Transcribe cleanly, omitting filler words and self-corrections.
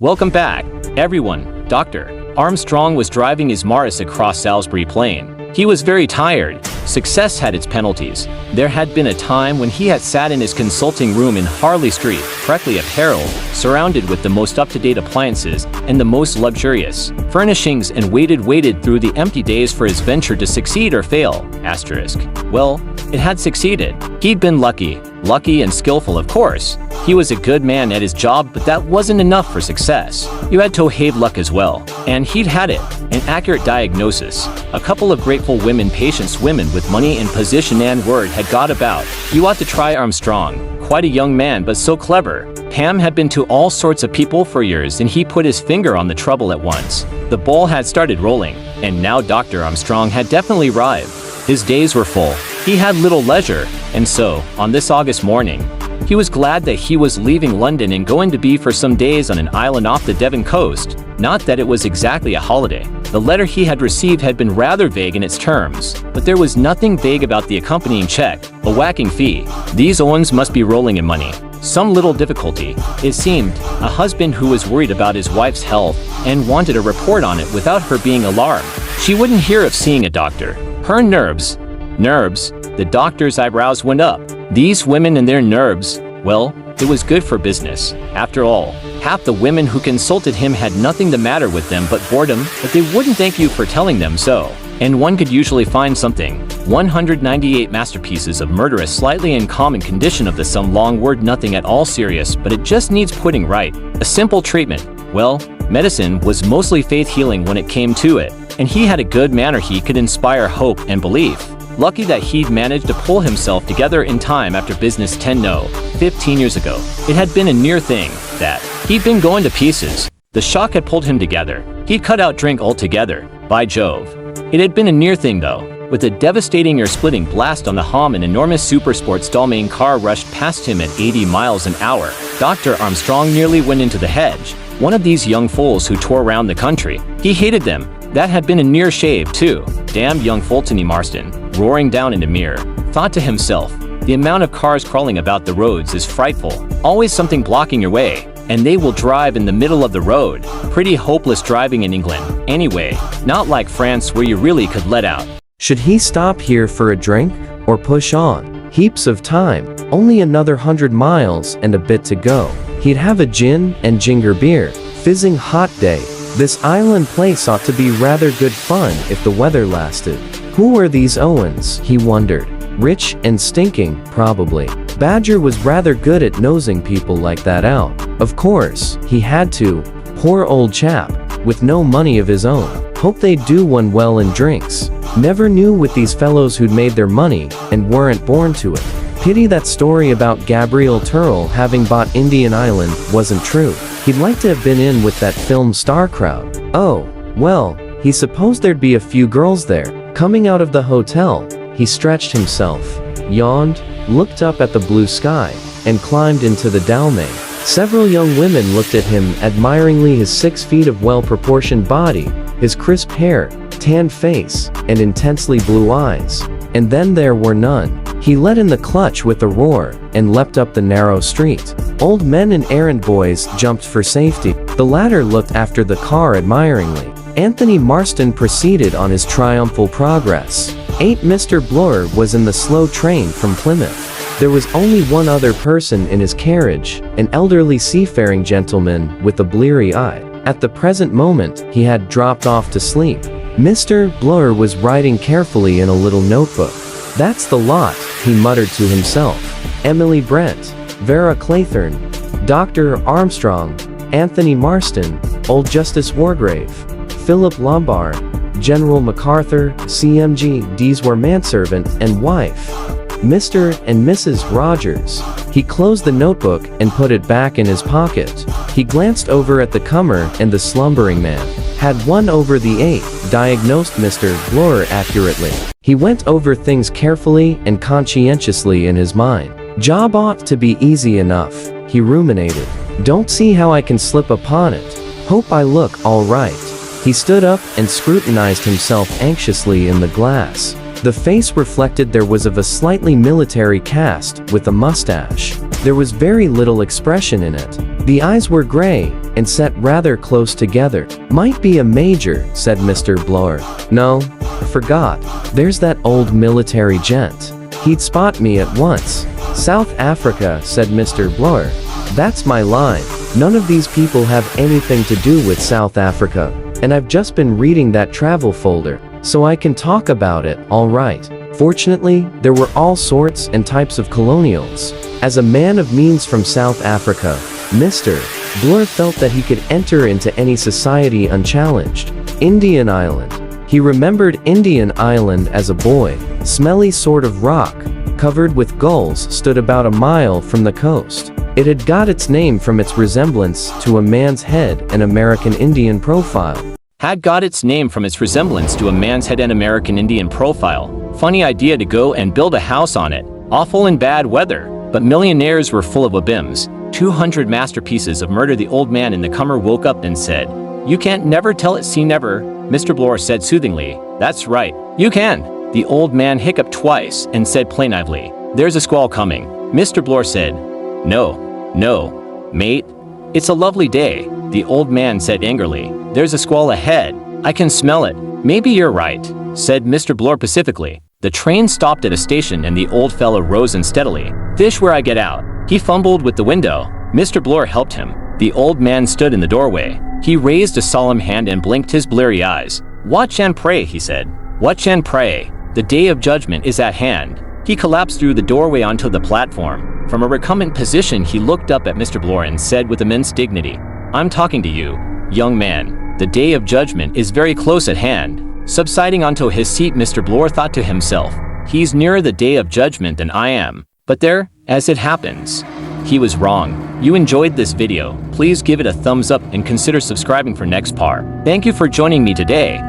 Welcome back, everyone. Dr. Armstrong was driving his Mars across Salisbury Plain. He was very tired. Success had its penalties. There had been a time when he had sat in his consulting room in Harley Street, correctly appareled, surrounded with the most up-to-date appliances and the most luxurious furnishings, and waited through the empty days for his venture to succeed or fail. Well, it had succeeded. He'd been lucky and skillful, of course. He was a good man at his job, but that wasn't enough for success. You had to have luck as well. And he'd had it. An accurate diagnosis. A couple of grateful women, patient women with money and position, and word had got about. You ought to try Armstrong. Quite a young man, but so clever. Pam had been to all sorts of people for years, and he put his finger on the trouble at once. The ball had started rolling, and now Dr. Armstrong had definitely arrived. His days were full. He had little leisure, and so, on this August morning, he was glad that he was leaving London and going to be for some days on an island off the Devon coast. Not that it was exactly a holiday. The letter he had received had been rather vague in its terms, but there was nothing vague about the accompanying check, a whacking fee. These Owens must be rolling in money. Some little difficulty, it seemed, a husband who was worried about his wife's health and wanted a report on it without her being alarmed. She wouldn't hear of seeing a doctor. Her nerves. The doctor's eyebrows went up. These women and their nerves, well, it was good for business. After all, half the women who consulted him had nothing the matter with them but boredom, but they wouldn't thank you for telling them so. And one could usually find something. 198 masterpieces of murderous, slightly uncommon condition of the some long word, nothing at all serious, but it just needs putting right. A simple treatment. Well, medicine was mostly faith healing when it came to it, and he had a good manner. He could inspire hope and belief. Lucky that he'd managed to pull himself together in time after business 15 years ago. It had been a near thing that he'd been going to pieces. The shock had pulled him together. He'd cut out drink altogether. By Jove. It had been a near thing though. With a devastating ear-splitting blast on the hum, an enormous supersport Stallman car rushed past him at 80 miles an hour. Dr. Armstrong nearly went into the hedge. One of these young fools who tore around the country. He hated them. That had been a near shave too. Damn young Fulton Marston. Roaring down in a mirror, thought to himself, the amount of cars crawling about the roads is frightful. Always something blocking your way, and they will drive in the middle of the road. Pretty hopeless driving in England. Anyway, not like France where you really could let out. Should he stop here for a drink, or push on? Heaps of time, only another 100 miles and a bit to go. He'd have a gin and ginger beer, fizzing hot day. This island place ought to be rather good fun if the weather lasted. Who were these Owens, he wondered. Rich and stinking, probably. Badger was rather good at nosing people like that out. Of course, he had to. Poor old chap, with no money of his own. Hope they'd do one well in drinks. Never knew with these fellows who'd made their money and weren't born to it. Pity that story about Gabriel Turrell having bought Indian Island wasn't true. He'd like to have been in with that film star crowd. Oh, well, he supposed there'd be a few girls there. Coming out of the hotel, he stretched himself, yawned, looked up at the blue sky, and climbed into the Dalmay. Several young women looked at him admiringly, his 6 feet of well-proportioned body, his crisp hair, tanned face, and intensely blue eyes. And then there were none. He let in the clutch with a roar, and leapt up the narrow street. Old men and errand boys jumped for safety. The latter looked after the car admiringly. Anthony Marston proceeded on his triumphal progress. Mr. Bloor was in the slow train from Plymouth. There was only one other person in his carriage, an elderly seafaring gentleman with a bleary eye. At the present moment, he had dropped off to sleep. Mr. Bloor was writing carefully in a little notebook. That's the lot, he muttered to himself. Emily Brent, Vera Claythorne, Dr. Armstrong, Anthony Marston, Old Justice Wargrave, Philip Lombard, General MacArthur, CMG. These were manservant and wife. Mr. and Mrs. Rogers. He closed the notebook and put it back in his pocket. He glanced over at the comer and the slumbering man. Had 1 over the 8, diagnosed Mr. Bloor accurately. He went over things carefully and conscientiously in his mind. Job ought to be easy enough, he ruminated. Don't see how I can slip upon it. Hope I look all right. He stood up and scrutinized himself anxiously in the glass. The face reflected there was of a slightly military cast, with a mustache. There was very little expression in it. The eyes were gray and set rather close together. Might be a major, said Mr. Bloor. No, I forgot. There's that old military gent. He'd spot me at once. South Africa, said Mr. Bloor. That's my line. None of these people have anything to do with South Africa, and I've just been reading that travel folder, so I can talk about it, all right. Fortunately, there were all sorts and types of colonials. As a man of means from South Africa, Mr. Bloor felt that he could enter into any society unchallenged. Indian Island. He remembered Indian Island as a boy. Smelly sort of rock, covered with gulls, stood about a mile from the coast. It had got its name from its resemblance to a man's head and American Indian profile. Had got its name from its resemblance to a man's head and American Indian profile. Funny idea to go and build a house on it. Awful in bad weather. But millionaires were full of whims. 200 masterpieces of murder. The old man in the comer woke up and said, "You can't never tell it, see never." Mr. Bloor said soothingly, "That's right, you can." The old man hiccuped twice and said plaintively, "There's a squall coming." Mr. Bloor said, No, mate. It's a lovely day." The old man said angrily, "There's a squall ahead. I can smell it." "Maybe you're right," said Mr. Bloor pacifically. The train stopped at a station and the old fellow rose unsteadily. "Fish where I get out." He fumbled with the window. Mr. Bloor helped him. The old man stood in the doorway. He raised a solemn hand and blinked his bleary eyes. "Watch and pray," he said. "Watch and pray. The day of judgment is at hand." He collapsed through the doorway onto the platform. From a recumbent position, he looked up at Mr. Bloor and said with immense dignity, "I'm talking to you, young man. The day of judgment is very close at hand." Subsiding onto his seat, Mr. Bloor thought to himself, "He's nearer the day of judgment than I am." But there, as it happens, he was wrong. You enjoyed this video, please give it a thumbs up and consider subscribing for next part. Thank you for joining me today.